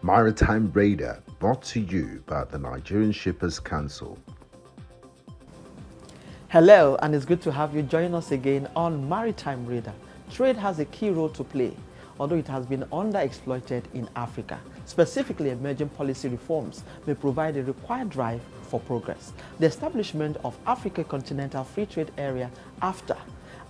Maritime Radar, brought to you by the Nigerian Shippers Council. Hello, and it's good to have you join us again on Maritime Radar. Trade has a key role to play, although it has been underexploited in Africa. Specifically, emerging policy reforms may provide a required drive for progress. The establishment of Africa Continental Free Trade Area, AfCFTA,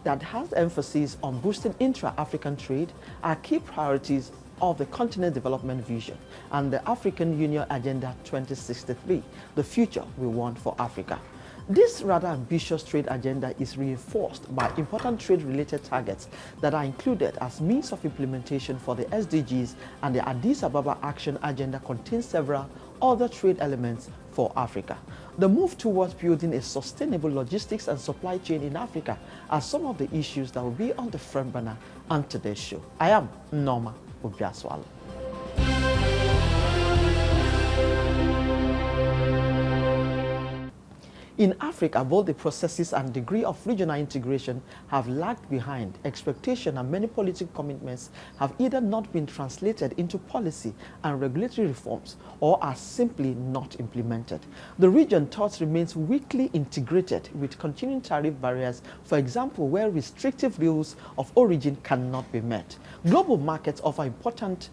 that has emphasis on boosting intra-African trade are key priorities of the Continent Development Vision and the African Union Agenda 2063, the future we want for Africa. This rather ambitious trade agenda is reinforced by important trade-related targets that are included as means of implementation for the SDGs, and the Addis Ababa Action Agenda contains several other trade elements for Africa. The move towards building a sustainable logistics and supply chain in Africa are some of the issues that will be on the front burner on today's show. I am Norma Obiora. In Africa, both the processes and degree of regional integration have lagged behind. Expectation and many political commitments have either not been translated into policy and regulatory reforms or are simply not implemented. The region thus remains weakly integrated with continuing tariff barriers, for example, where restrictive rules of origin cannot be met. Global markets offer important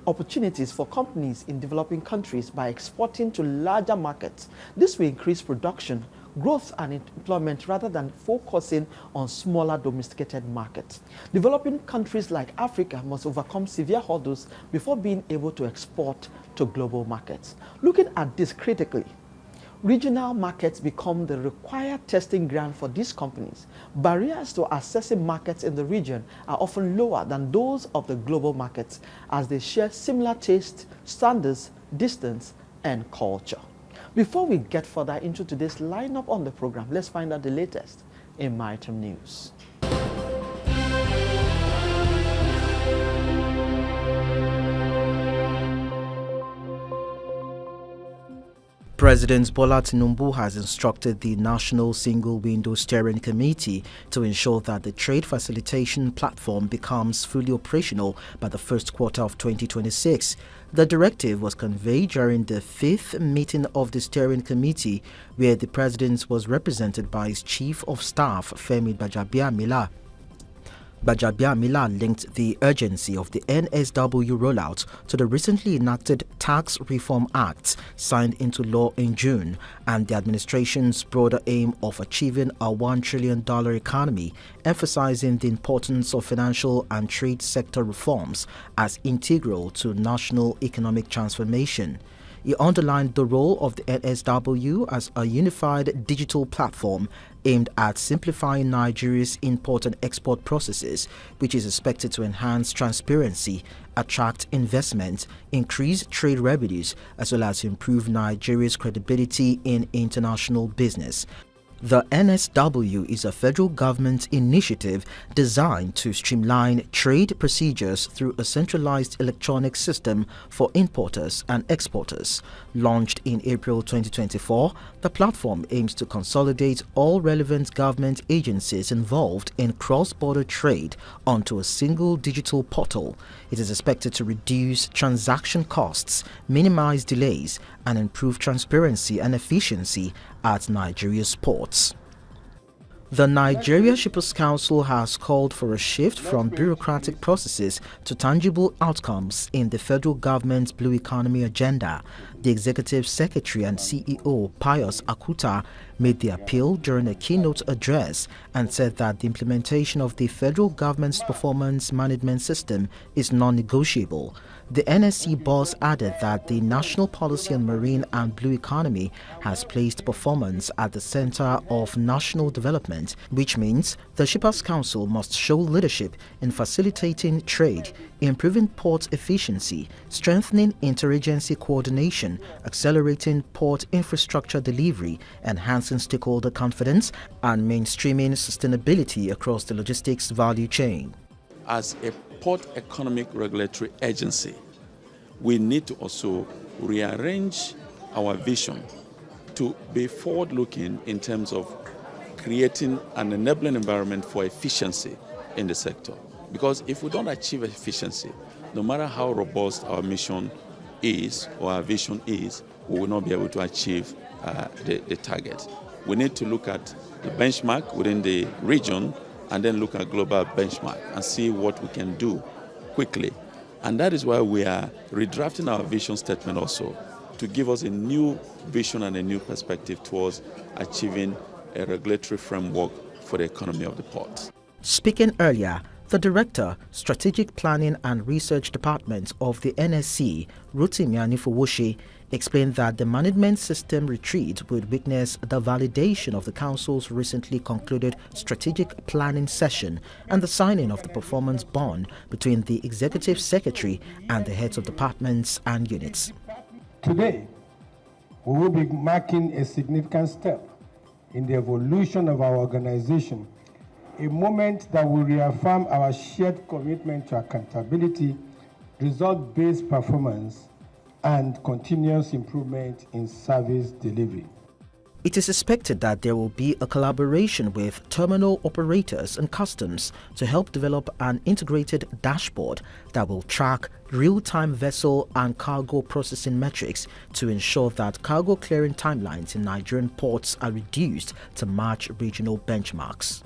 opportunities for companies in developing countries by exporting to larger markets. This will increase production, growth, and employment rather than focusing on smaller domesticated markets. Developing countries like Africa must overcome severe hurdles before being able to export to global markets. Looking at this critically, regional markets become the required testing ground for these companies. Barriers to accessing markets in the region are often lower than those of the global markets, as they share similar tastes, standards, distance, and culture. Before we get further into today's lineup on the program, let's find out the latest in maritime news. President Bola Tinubu has instructed the National Single Window Steering Committee to ensure that the trade facilitation platform becomes fully operational by the first quarter of 2026. The directive was conveyed during the 5th meeting of the steering committee, where the president was represented by his chief of staff, Femi Gbajabiamila. Gbajabiamila linked the urgency of the NSW rollout to the recently enacted Tax Reform Act signed into law in June and the administration's broader aim of achieving a $1 trillion economy, emphasizing the importance of financial and trade sector reforms as integral to national economic transformation. He underlined the role of the NSW as a unified digital platform aimed at simplifying Nigeria's import and export processes, which is expected to enhance transparency, attract investment, increase trade revenues, as well as improve Nigeria's credibility in international business. The NSW is a federal government initiative designed to streamline trade procedures through a centralized electronic system for importers and exporters. Launched in April 2024, the platform aims to consolidate all relevant government agencies involved in cross-border trade onto a single digital portal. It is expected to reduce transaction costs, minimize delays, and improve transparency and efficiency at Nigeria's ports. The Nigeria Shippers Council has called for a shift from bureaucratic processes to tangible outcomes in the federal government's Blue Economy agenda. The Executive Secretary and CEO, Pius Akuta, made the appeal during a keynote address and said that the implementation of the federal government's performance management system is non-negotiable. The NSC boss added that the national policy on marine and blue economy has placed performance at the center of national development, which means the Shippers Council must show leadership in facilitating trade, improving port efficiency, strengthening interagency coordination, accelerating port infrastructure delivery, enhancing stakeholder confidence, and mainstreaming sustainability across the logistics value chain. As a port economic regulatory agency, we need to also rearrange our vision to be forward-looking in terms of creating an enabling environment for efficiency in the sector. Because if we don't achieve efficiency, no matter how robust our mission is, or our vision is, we will not be able to achieve the target. We need to look at the benchmark within the region and then look at global benchmark and see what we can do quickly. And that is why we are redrafting our vision statement also to give us a new vision and a new perspective towards achieving a regulatory framework for the economy of the port. Speaking earlier, the Director, Strategic Planning and Research Department of the NSC, Rotimi Anifuwoshi, explained that the management system retreat would witness the validation of the Council's recently concluded strategic planning session and the signing of the performance bond between the Executive Secretary and the heads of departments and units. Today, we will be marking a significant step in the evolution of our organization, a moment that will reaffirm our shared commitment to accountability, result-based performance, and continuous improvement in service delivery. It is expected that there will be a collaboration with terminal operators and customs to help develop an integrated dashboard that will track real-time vessel and cargo processing metrics to ensure that cargo clearing timelines in Nigerian ports are reduced to match regional benchmarks.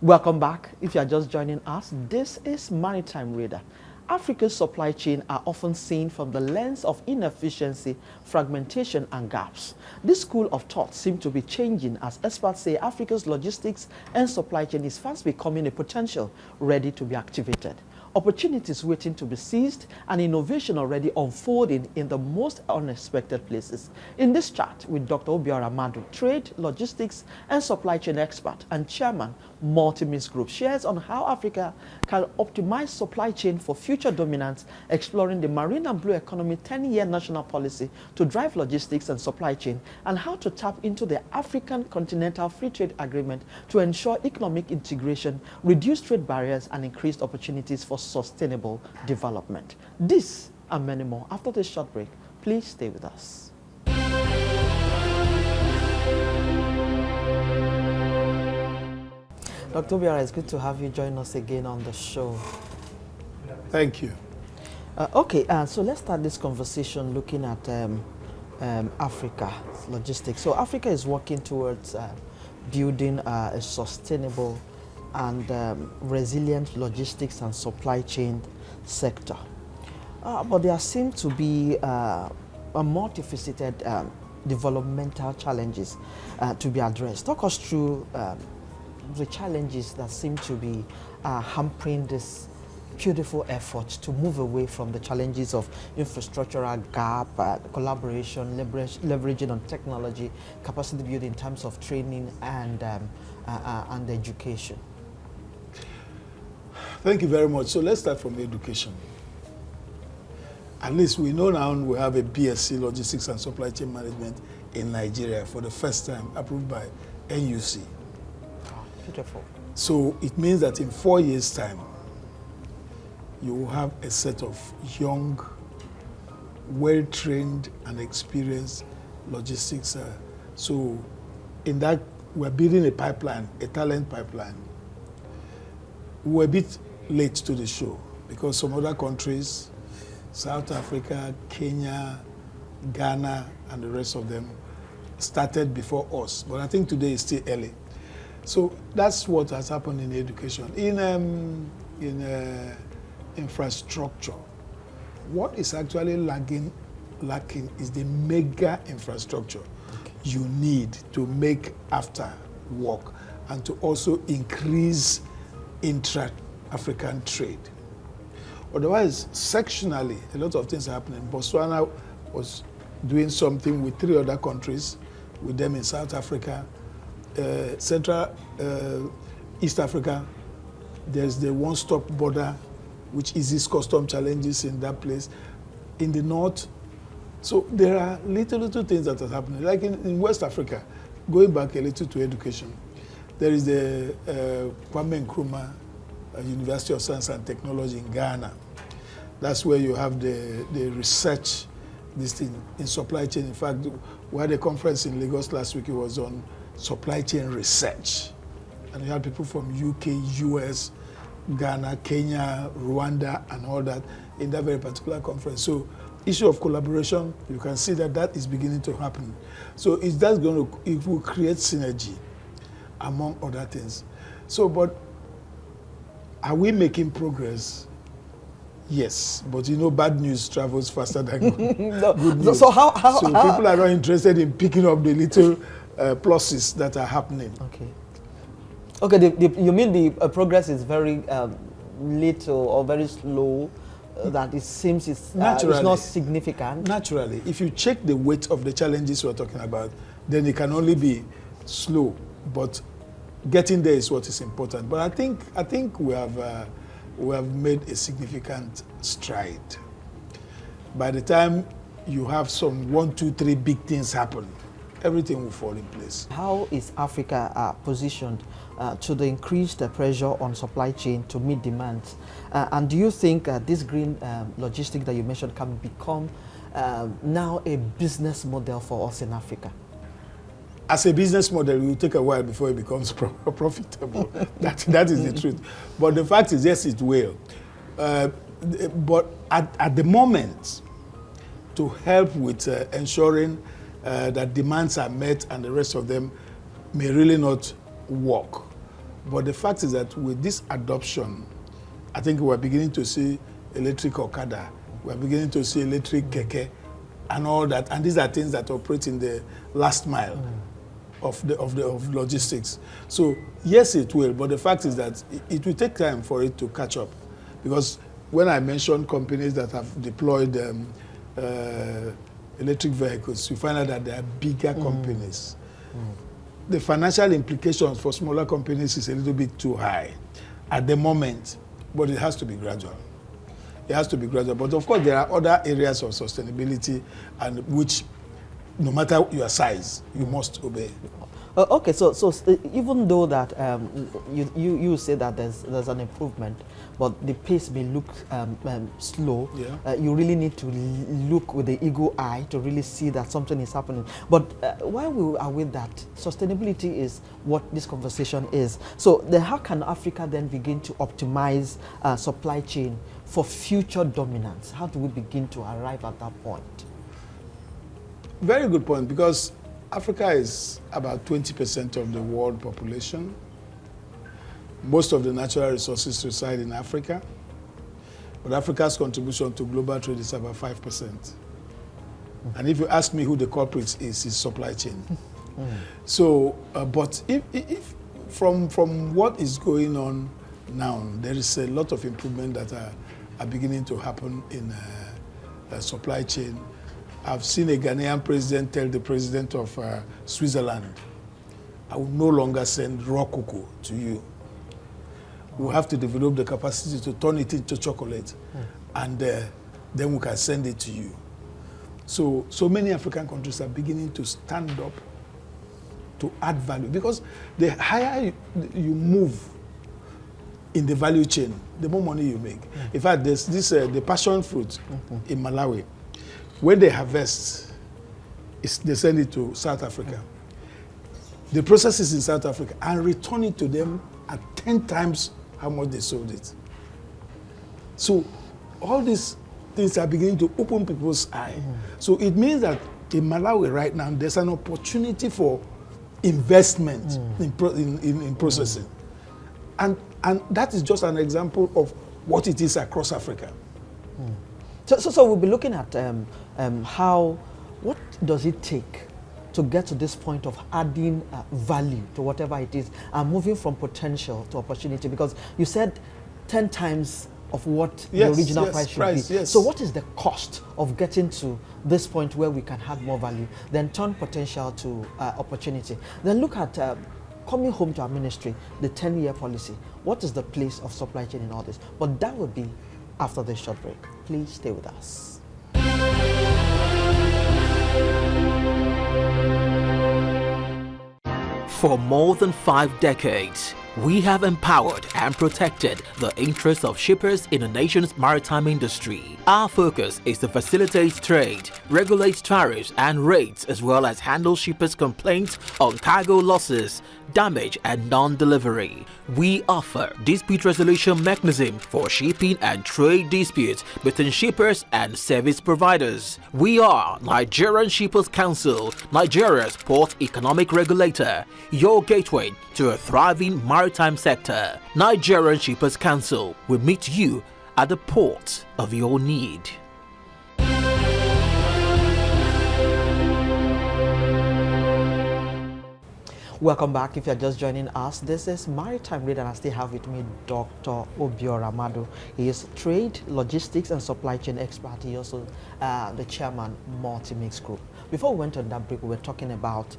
Welcome back. If you are just joining us, this is Maritime Radar. Africa's supply chain are often seen from the lens of inefficiency, fragmentation, and gaps. This school of thought seems to be changing as experts say Africa's logistics and supply chain is fast becoming a potential ready to be activated. Opportunities waiting to be seized and innovation already unfolding in the most unexpected places. In this chat with Dr. Obiora Madu, trade, logistics, and supply chain expert and chairman, Multi-Means Group, shares on how Africa can optimize supply chain for future dominance, exploring the marine and blue economy 10-year national policy to drive logistics and supply chain, and how to tap into the African Continental Free Trade Agreement to ensure economic integration, reduce trade barriers, and increased opportunities for sustainable development. This and many more after this short break. Please stay with us. Dr. Obiora, it's good to have you join us again on the show. Thank you. So let's start this conversation looking at Africa's logistics. So Africa is working towards building a sustainable and resilient logistics and supply chain sector. But there seem to be a multifaceted developmental challenges to be addressed. Talk us through the challenges that seem to be hampering this beautiful effort to move away from the challenges of infrastructural gap, collaboration, leveraging on technology, capacity building in terms of training and education. Thank you very much. So let's start from education. At least we know now we have a BSc, Logistics and Supply Chain Management in Nigeria for the first time, approved by NUC. Beautiful. So it means that in 4 years' time, you will have a set of young, well-trained and experienced logistics. So in that, we're building a pipeline, a talent pipeline. We're a bit late to the show because some other countries, South Africa, Kenya, Ghana, and the rest of them started before us. But I think today is still early. So that's what has happened in education. In infrastructure, what is actually lacking is the mega infrastructure you need to make AfCFTA work and to also increase intra-African trade. Otherwise, sectionally, a lot of things are happening. Botswana was doing something with 3 other countries, with them in South Africa, Central East Africa. There's the one-stop border, which eases custom challenges in that place. In the north, so there are little things that are happening. Like in West Africa, going back a little to education, there is the Kwame Nkrumah University of Science and Technology in Ghana. That's where you have the research, this thing in supply chain. In fact, we had a conference in Lagos last week. It was on supply chain research. And you had people from UK, US, Ghana, Kenya, Rwanda, and all that in that very particular conference. So issue of collaboration, you can see that that is beginning to happen. So it's just going to, it will create synergy among other things. So, but are we making progress? Yes, but you know, bad news travels faster than good news. So how people are not interested in picking up the little pluses that are happening. Okay. Okay, you mean the progress is very little or very slow, that it seems it's not significant? Naturally. If you check the weight of the challenges we're talking about, then it can only be slow, but getting there is what is important. But I think we have made a significant stride. By the time you have some 1, 2, 3 big things happen, everything will fall in place. How is Africa positioned to the increased pressure on supply chain to meet demands? And do you think this green logistics that you mentioned can become now a business model for us in Africa? As a business model, it will take a while before it becomes profitable. that is the truth. But the fact is, yes, it will. But at the moment, to help with ensuring that demands are met and the rest of them may really not work. But the fact is that with this adoption, I think we're beginning to see electric Okada, we're beginning to see electric keke and all that. And these are things that operate in the last mile of logistics. So yes, it will, but the fact is that it will take time for it to catch up. Because when I mentioned companies that have deployed electric vehicles, you find out that they are bigger companies. The financial implications for smaller companies is a little bit too high at the moment, but it has to be gradual. It has to be gradual. But of course, there are other areas of sustainability and which, no matter your size, you must obey. Okay, so even though that you say that there's an improvement, but the pace may look slow, you really need to look with the eagle eye to really see that something is happening. But while we are with that, sustainability is what this conversation is. So then how can Africa then begin to optimize supply chain for future dominance? How do we begin to arrive at that point? Very good point, because Africa is about 20% of the world population. Most of the natural resources reside in Africa, but Africa's contribution to global trade is about 5%. And if you ask me who the culprit is supply chain. So, but if from what is going on now, there is a lot of improvement that are beginning to happen in supply chain. I've seen a Ghanaian president tell the president of Switzerland, I will no longer send raw cocoa to you. We have to develop the capacity to turn it into chocolate, and then we can send it to you. So many African countries are beginning to stand up to add value, because the higher you move in the value chain, the more money you make. In fact, there's this the passion fruit in Malawi. When they harvest, they send it to South Africa. The process is in South Africa and return it to them at 10 times how much they sold it. So all these things are beginning to open people's eyes. So it means that in Malawi right now, there's an opportunity for investment in processing. And that is just an example of what it is across Africa. So we'll be looking at what does it take to get to this point of adding value to whatever it is and moving from potential to opportunity, because you said 10 times of what the original price should be. So what is the cost of getting to this point where we can add more value, then turn potential to opportunity? Then look at coming home to our ministry, the 10-year policy. What is the place of supply chain in all this? But that would be after this short break. Please stay with us. For more than 5 decades, We have empowered and protected the interests of shippers in the nation's maritime industry. Our focus is to facilitate trade, regulate tariffs and rates, as well as handle shippers' complaints on cargo losses, damage and non-delivery. We offer dispute resolution mechanism for shipping and trade disputes between shippers and service providers. We are Nigerian Shippers Council, Nigeria's port economic regulator, your gateway to a thriving maritime sector. Nigerian Shippers Council will meet you at the port of your need. Welcome back. If you're just joining us, this is Maritime Read, and I still have with me Dr. Obiora Madu. He is trade, logistics, and supply chain expert. He also the chairman, Multimix Group. Before we went on that break, we were talking about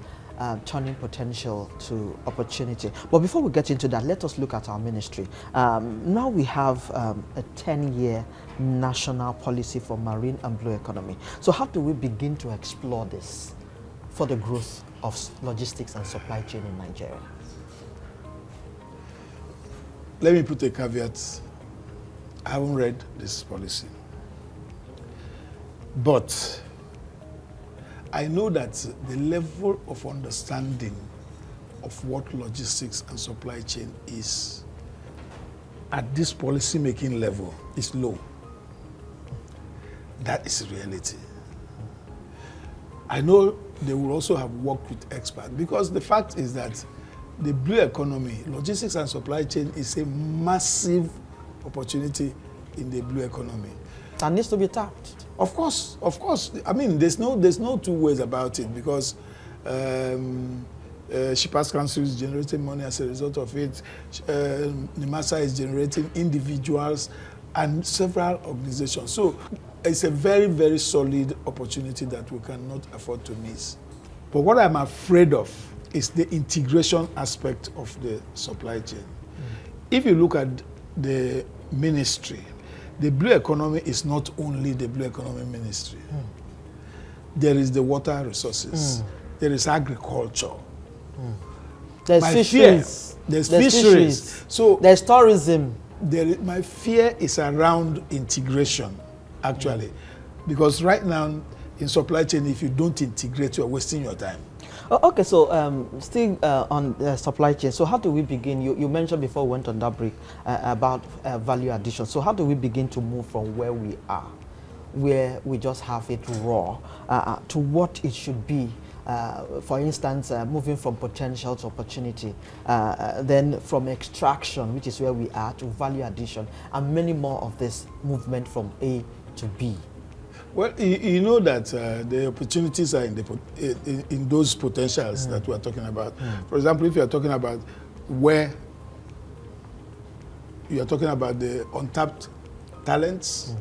turning potential to opportunity. But before we get into that, let us look at our ministry. Now we have a 10-year national policy for marine and blue economy. So how do we begin to explore this for the growth of logistics and supply chain in Nigeria? Let me put a caveat. I haven't read this policy. But I know that the level of understanding of what logistics and supply chain is at this policy-making level is low. That is reality. I know they will also have worked with experts, because the fact is that the blue economy, logistics and supply chain, is a massive opportunity in the blue economy. That needs to be tapped. Of course, of course. I mean, there's no two ways about it, because Shippers Council is generating money as a result of it. NIMASA is generating individuals and several organizations. So it's a very, very solid opportunity that we cannot afford to miss. But what I'm afraid of is the integration aspect of the supply chain. If you look at the ministry, the blue economy is not only the blue economy ministry. There is the water resources. There is agriculture. There's fisheries. There's fisheries. So there's tourism. My fear is around integration, actually, because right now in supply chain, if you don't integrate, you're wasting your time. Oh, okay, so still on supply chain. So how do we begin? You mentioned before we went on that break about value addition. So how do we begin to move from where we are, where we just have it raw, to what it should be? For instance, moving from potential to opportunity, then from extraction, which is where we are, to value addition, and many more of this movement from A to B. Well, you know that the opportunities are in those potentials that we are talking about. For example, if you are talking about where you are talking about the untapped talents,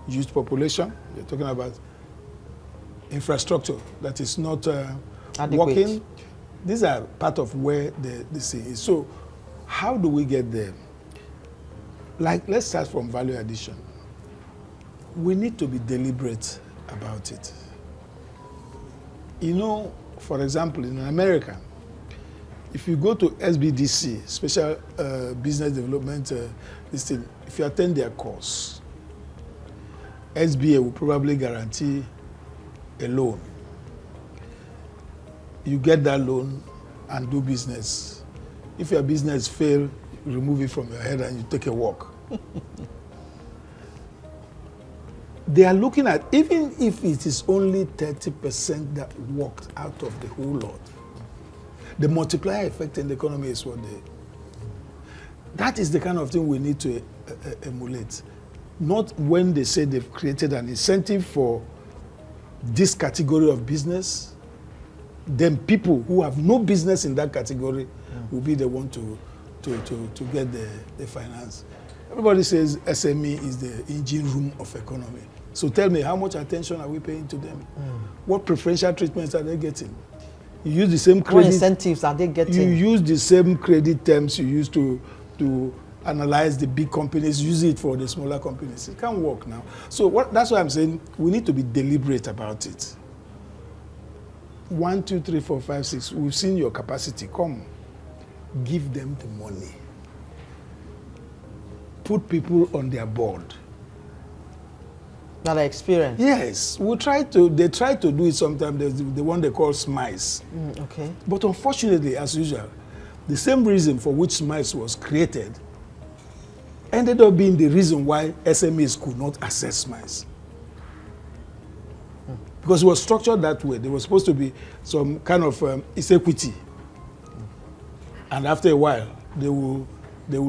youth population, you're talking about infrastructure that is not working. These are part of where this is. So how do we get there? Like, let's start from value addition. We need to be deliberate about it. You know, for example, in America, if you go to SBDC, Special Business Development, if you attend their course, SBA will probably guarantee a loan. You get that loan and do business. If your business fails, you remove it from your head and you take a walk. They are looking at, even if it is only 30% that worked out of the whole lot, the multiplier effect in the economy is what they... That is the kind of thing we need to emulate. Not when they say they've created an incentive for this category of business, then people who have no business in that category will be the one to get the finance. Everybody says SME is the engine room of economy. So tell me, how much attention are we paying to them? What preferential treatments are they getting? You use the same credit. What incentives are they getting? You use the same credit terms you use to analyze the big companies, use it for the smaller companies. It can't work now. So that's why I'm saying we need to be deliberate about it. 1, 2, 3, 4, 5, 6. We've seen your capacity. Come. give them the money, put people on their board. That experience. Yes, they try to do it sometimes. There's the one they call SMEs. Okay. But unfortunately, as usual, the same reason for which SMEs was created ended up being the reason why SMEs could not access SMEs. Because it was structured that way. There was supposed to be some kind of it's equity. And after a while, they will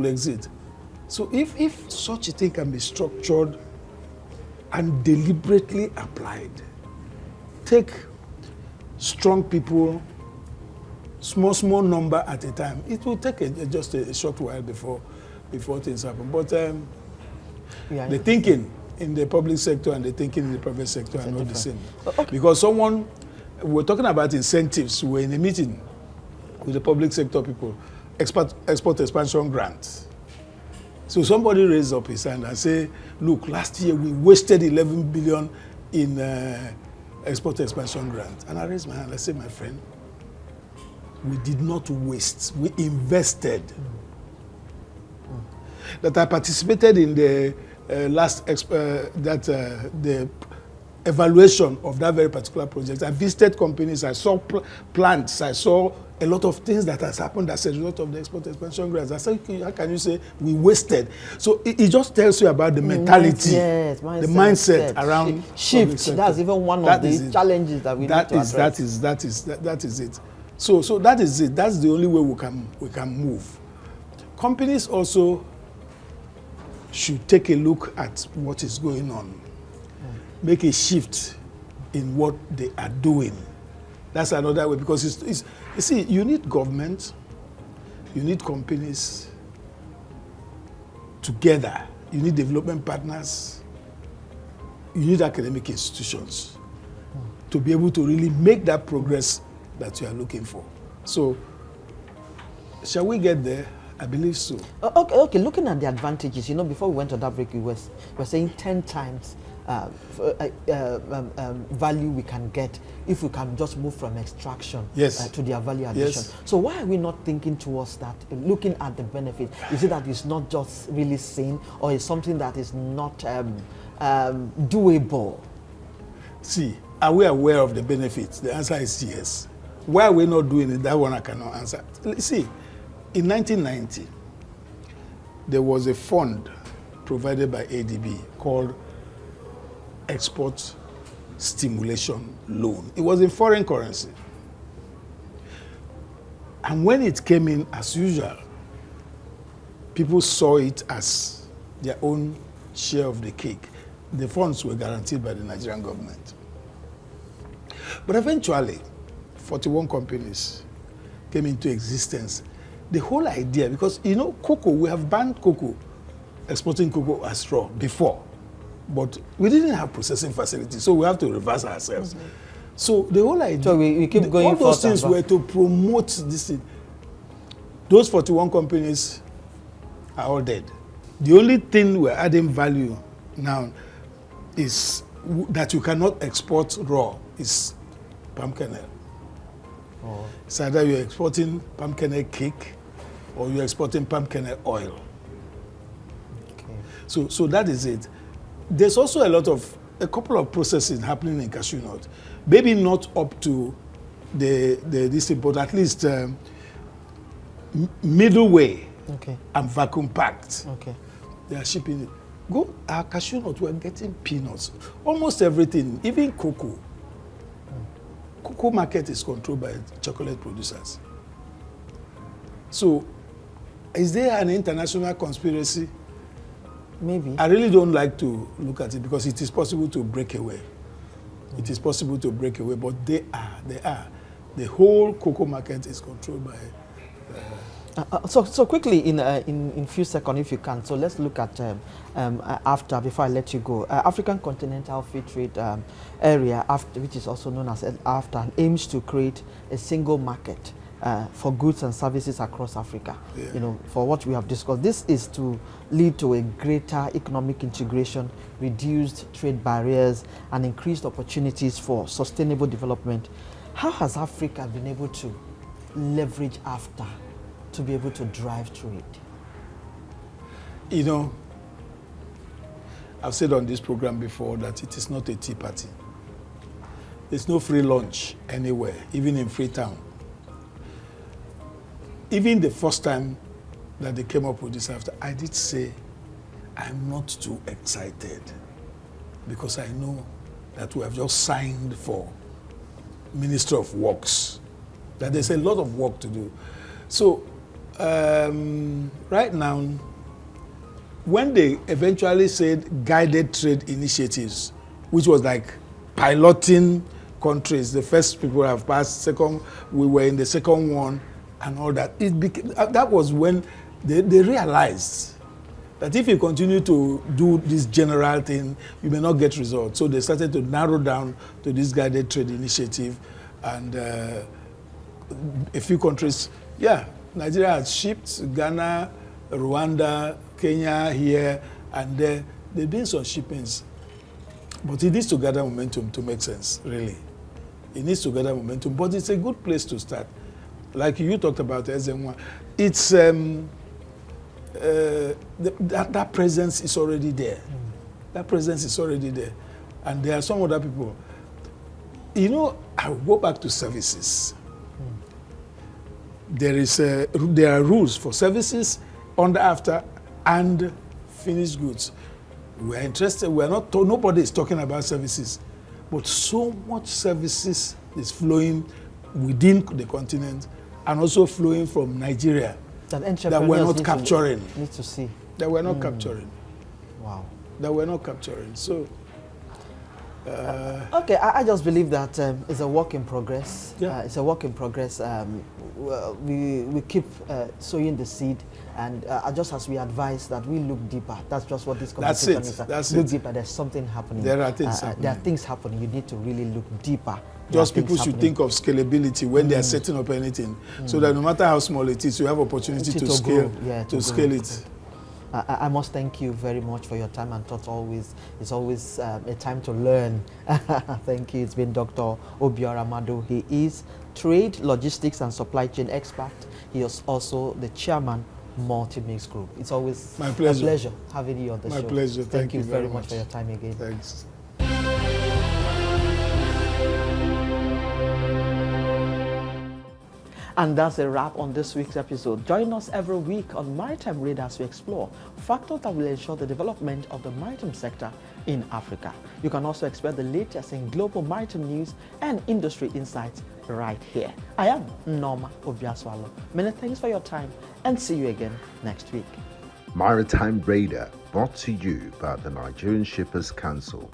exit. So if such a thing can be structured and deliberately applied, take strong people, small number at a time. It will take just a short while before things happen. But the thinking in the public sector and the thinking in the private sector are not the same. Okay. Because we're talking about incentives. We're in a meeting with the public sector people, export expansion grants. So somebody raised up his hand and say, look, last year we wasted 11 billion in export expansion grants. And I raised my hand. I said, my friend, we did not waste. We invested. That I participated in the the evaluation of that very particular project. I visited companies. I saw plants. I saw a lot of things that has happened as a result of the export expansion grants. I said, how can you say we wasted? So it just tells you about the mentality, the mindset around shift. That's even one of the challenges that we need to address. That is it. So that is it. That's the only way we can move. Companies also should take a look at what is going on, make a shift in what they are doing. That's another way, because you see, you need government, you need companies together, you need development partners, you need academic institutions to be able to really make that progress that you are looking for. So, shall we get there? I believe so. Okay. Looking at the advantages, before we went to that break, we were saying 10 times value we can get if we can just move from extraction to their value addition. Yes. So why are we not thinking towards that, looking at the benefit? Is it that it's not just really seen, or is something that is not doable? See, are we aware of the benefits? The answer is yes. Why are we not doing it? That one I cannot answer. See, in 1990, there was a fund provided by ADB called Export Stimulation Loan. It was in foreign currency. And when it came in, as usual, people saw it as their own share of the cake. The funds were guaranteed by the Nigerian government. But eventually, 41 companies came into existence. The whole idea, because cocoa, we have banned cocoa, exporting cocoa as raw before, but we didn't have processing facilities, so we have to reverse ourselves. Mm-hmm. So the whole idea, so we keep going. All those things were to promote this thing. Those 41 companies are all dead. The only thing we're adding value now is that you cannot export raw is palm kernel. Oh. It's either you're exporting palm kernel cake or you're exporting palm kernel oil. Okay. So that is it. There's also a couple of processes happening in cashew nut. Maybe not up to this thing, but at least middle way and vacuum packed. Okay. They are shipping it. Our cashew nut, we're getting peanuts. Almost everything, even cocoa. Cocoa market is controlled by chocolate producers. So, is there an international conspiracy? Maybe. I really don't like to look at it because it is possible to break away. It is possible to break away, but they are. The whole cocoa market is controlled by. So quickly, in few seconds, if you can. So let's look at AfCFTA before I let you go. African Continental Free Trade Area, which is also known as AfCFTA, aims to create a single market for goods and services across Africa. Yeah. For what we have discussed, this is to lead to a greater economic integration, reduced trade barriers, and increased opportunities for sustainable development. How has Africa been able to leverage AfCFTA to be able to drive trade? You know, I've said on this program before that it is not a tea party. There's no free lunch anywhere, even in Freetown. Even the first time that they came up with this AfCFTA, I did say, I'm not too excited because I know that we have just signed for Ministry of Works, that there's a lot of work to do. So right now, when they eventually said guided trade initiatives, which was like piloting countries, the first people have passed, second, we were in the second one and all that, it became, that was when they realized that if you continue to do this general thing, you may not get results. So they started to narrow down to this guided trade initiative, and a few countries, yeah, Nigeria has shipped, Ghana, Rwanda, Kenya here and there. They've been some shipments, but it needs to gather momentum to make sense, really. It needs to gather momentum, but it's a good place to start. Like you talked about SM1, it's that presence is already there. That presence is already there. And there are some other people. You know, I'll go back to services. There are rules for services under AfCFTA and finished goods. We are interested, we are not, nobody is talking about services, but so much services is flowing within the continent and also flowing from Nigeria that we're not capturing. Need to see. That we're not capturing. Wow. That we're not capturing. So, okay, I just believe that it's a work in progress. Yeah. It's a work in progress. We keep sowing the seed, and just as we advise that we look deeper. That's just what this conversation is. That's look it. deeper. There's something happening. There are things happening. There are things happening. You need to really look deeper. Just people should think of scalability when they are setting up anything, so that no matter how small it is, you have opportunity to scale, scale it. I must thank you very much for your time and thoughts. It's always a time to learn. Thank you. It's been Dr. Obiora Madu. He is trade, logistics, and supply chain expert. He is also the chairman, Multi-Mix Group. It's always my pleasure. A pleasure having you on the show. My pleasure. Thank you very much for your time again. Thanks. And that's a wrap on this week's episode. Join us every week on Maritime Radar as we explore factors that will ensure the development of the maritime sector in Africa. You can also expect the latest in global maritime news and industry insights right here. I am Norma Obiaswalo. Many thanks for your time and see you again next week. Maritime Radar, brought to you by the Nigerian Shippers Council.